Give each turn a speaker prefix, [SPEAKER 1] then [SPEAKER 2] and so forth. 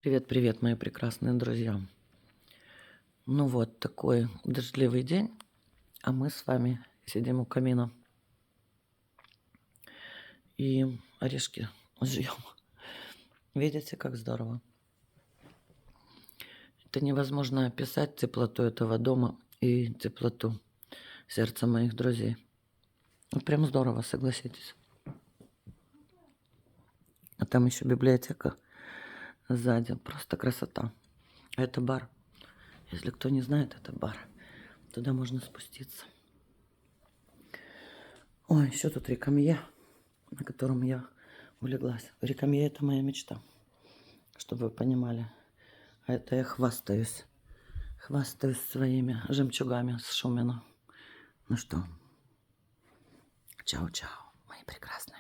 [SPEAKER 1] Привет, мои прекрасные друзья. Ну вот, такой дождливый день, а мы с вами сидим у камина и орешки жуем. Видите, как здорово? Это невозможно описать теплоту этого дома и теплоту сердца моих друзей. Ну, прям здорово, согласитесь. А там еще библиотека сзади. Просто красота. А это бар. Если кто не знает, это бар. Туда можно спуститься. Ой, еще тут рекамье, на котором я улеглась. Рекамье — это моя мечта, чтобы вы понимали. А это я хвастаюсь. Хвастаюсь своими жемчугами с Шумина. Ну что, чао-чао, мои прекрасные.